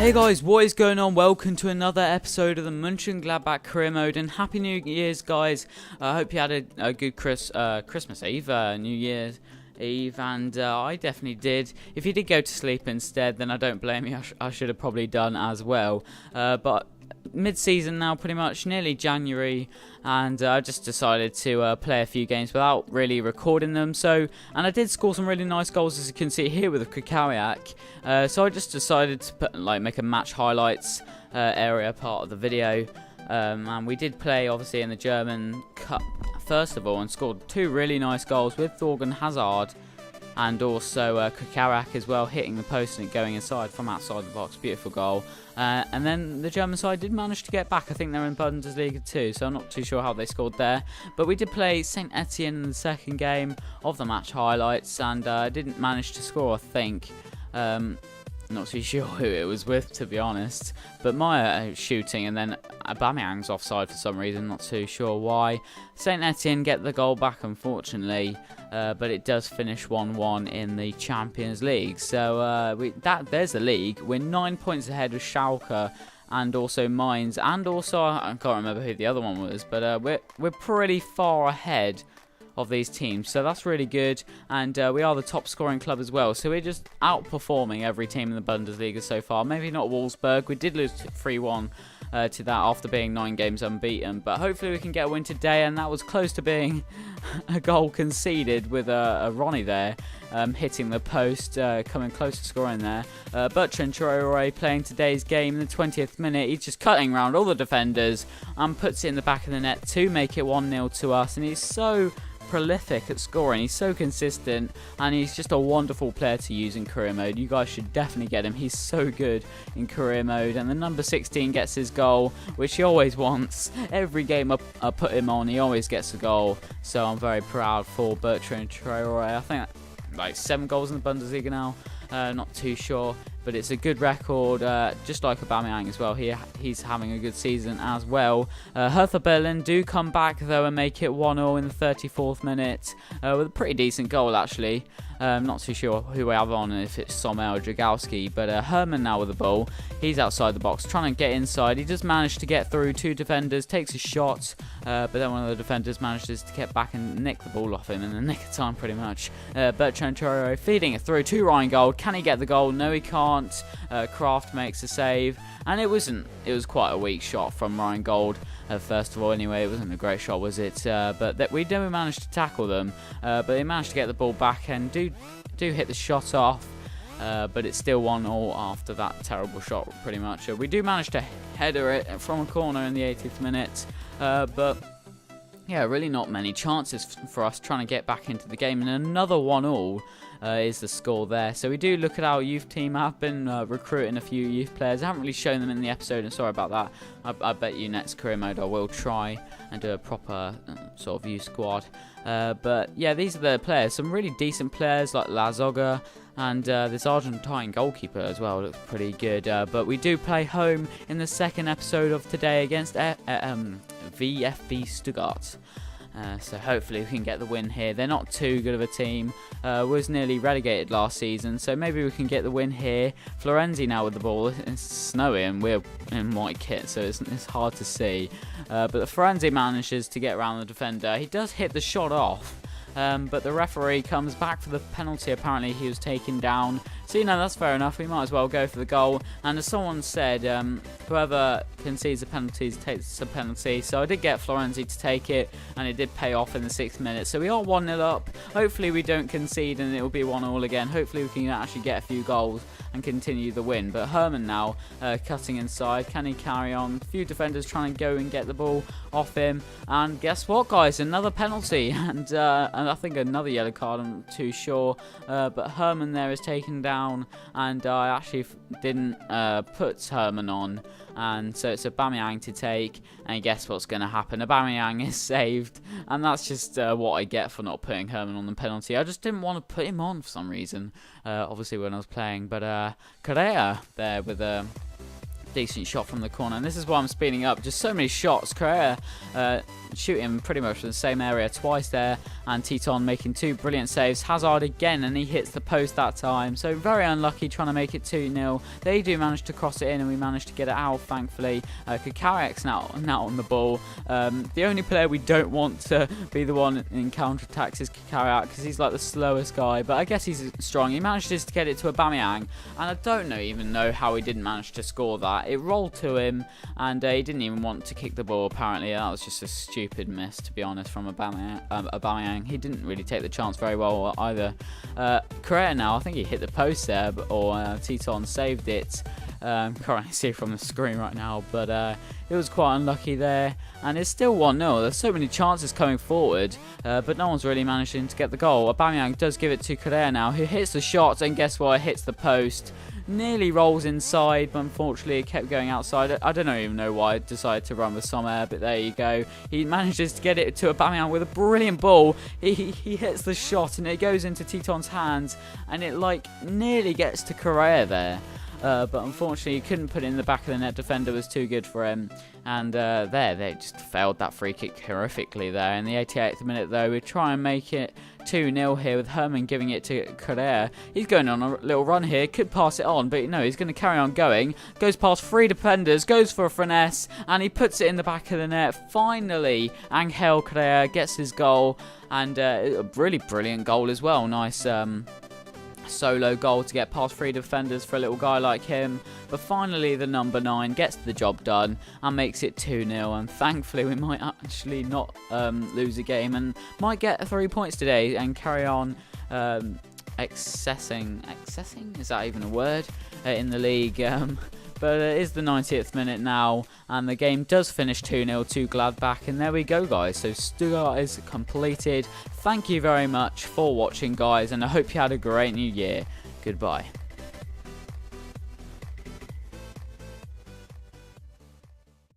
Hey guys, what is going on? Welcome to another episode of the Mönchengladbach career mode, and Happy New Year's, guys. I hope you had a good Christmas Eve, New Year's Eve, and I definitely did. If you did go to sleep instead, then I don't blame you. I should have probably done as well. But mid-season now, pretty much, nearly January, and I just decided to play a few games without really recording them. And I did score some really nice goals, as you can see here with a Kukowiak. So I just decided to make a match highlights area part of the video. And we did play, obviously, in the German Cup first of all, and scored two really nice goals with Thorgan Hazard and also Kukowiak as well, hitting the post and it going inside from outside the box. Beautiful goal. And then the German side did manage to get back. I think they're in Bundesliga too, so I'm not too sure how they scored there. But we did play St. Etienne in the second game of the match highlights, and didn't manage to score, I think. Not too sure who it was with, to be honest. But Meyer shooting, and then Aubameyang's offside for some reason. Not too sure why. St. Etienne get the goal back, unfortunately. But it does finish 1-1 in the Champions League. So there's the league. We're 9 points ahead of Schalke and also Mainz. And also, I can't remember who the other one was. But we're pretty far ahead of these teams, so that's really good, and we are the top scoring club as well, so we're just outperforming every team in the Bundesliga so far. Maybe not Wolfsburg, we did lose 3-1 to that after being 9 games unbeaten, but hopefully we can get a win today, and that was close to being a goal conceded with a Ronnie there hitting the post, coming close to scoring there. Bertrand Traore playing today's game in the 20th minute. He's just cutting around all the defenders and puts it in the back of the net to make it 1-0 to us, and he's so prolific at scoring. He's so consistent, and he's just a wonderful player to use in career mode. You guys should definitely get him. He's so good in career mode. And the number 16 gets his goal, which he always wants. Every game I put him on, he always gets a goal, so I'm very proud for Bertrand Traore. I think like 7 goals in the Bundesliga now. Not too sure, but it's a good record, just like Aubameyang as well. He's having a good season as well. Hertha Berlin do come back though and make it 1-0 in the 34th minute with a pretty decent goal, actually. Not too sure who we have on, if it's Sommer or Dragowski, but Herman now with the ball. He's outside the box, trying to get inside. He just managed to get through 2 defenders, takes a shot, but then one of the defenders manages to get back and nick the ball off him in the nick of time, pretty much. Bertrand Traore feeding it through to Ryan Gold. Can he get the goal? No, he can't. Kraft makes a save, and it was quite a weak shot from Ryan Gold. First of all, anyway, it wasn't a great shot, was it? But we do manage to tackle them, but they managed to get the ball back and do hit the shot off. But it's still 1-0 after that terrible shot, pretty much. We do manage to header it from a corner in the 80th minute, but yeah, really not many chances for us trying to get back into the game. And another 1-0 is the score there. So we do look at our youth team. I've been recruiting a few youth players. I haven't really shown them in the episode, and sorry about that. I bet you next career mode I will try and do a proper sort of youth squad. But yeah, these are the players. Some really decent players like Lazoga, and this Argentine goalkeeper as well looks pretty good. But we do play home in the second episode of today against VfB Stuttgart. So hopefully we can get the win here. They're not too good of a team. Was nearly relegated last season, so maybe we can get the win here. Florenzi now with the ball. It's snowy and we're in white kit, so it's hard to see. But the Florenzi manages to get around the defender. He does hit the shot off. But the referee comes back for the penalty. Apparently he was taken down, so you know, that's fair enough. We might as well go for the goal, and as someone said, whoever concedes a penalty takes a penalty. So I did get Florenzi to take it, and it did pay off in the 6th minute. So we are 1-0 up. Hopefully we don't concede and it will be 1-1 again. Hopefully we can actually get a few goals and continue the win. But Herman now cutting inside. Can he carry on? A few defenders trying to go and get the ball off him, and guess what, guys, another penalty, and I think another yellow card. I'm not too sure, but Herman there is taken down, and I actually didn't put Herman on, and so it's Aubameyang to take, and guess what's going to happen? Aubameyang is saved, and that's just what I get for not putting Herman on the penalty. I just didn't want to put him on for some reason, obviously when I was playing, but Correa there with Decent shot from the corner, and this is why I'm speeding up. Just so many shots. Correa shooting pretty much from the same area twice there, and Titon making 2 brilliant saves. Hazard again, and he hits the post that time. So very unlucky trying to make it 2-0. They do manage to cross it in, and we managed to get it out, thankfully. Kakarek's now on the ball. The only player we don't want to be the one in counter-attacks is Kakarek, because he's like the slowest guy, but I guess he's strong. He manages to get it to Aubameyang, and I don't even know how he didn't manage to score that. It rolled to him, and he didn't even want to kick the ball, apparently. That was just a stupid miss, to be honest, from Aubameyang. He didn't really take the chance very well either. Correa now, I think he hit the post there, or Titon saved it. Can't see it from the screen right now, but it was quite unlucky there, and it's still 1-0. There's so many chances coming forward, but no one's really managing to get the goal. Aubameyang does give it to Correa now, who hits the shot, and guess what? It hits the post. Nearly rolls inside, but unfortunately it kept going outside. I don't even know why it decided to run with some air, but there you go. He manages to get it to Aubameyang with a brilliant ball. He hits the shot, and it goes into Titon's hands, and it like nearly gets to Correa there. But unfortunately, he couldn't put it in the back of the net. Defender was too good for him. And they just failed that free kick horrifically there. In the 88th minute, though, we try and make it 2-0 here with Herman giving it to Correa. He's going on a little run here. Could pass it on, but no, he's going to carry on going. Goes past 3 defenders, goes for a finesse, and he puts it in the back of the net. Finally, Angel Correa gets his goal. And a really brilliant goal as well. Nice solo goal to get past 3 defenders for a little guy like him. But finally the number 9 gets the job done and makes it 2-0, and thankfully we might actually not lose a game and might get 3 points today and carry on accessing, is that even a word, in the league. But it is the 90th minute now, and the game does finish 2-0 to Gladbach. And there we go, guys. So Stuttgart is completed. Thank you very much for watching, guys, and I hope you had a great new year. Goodbye.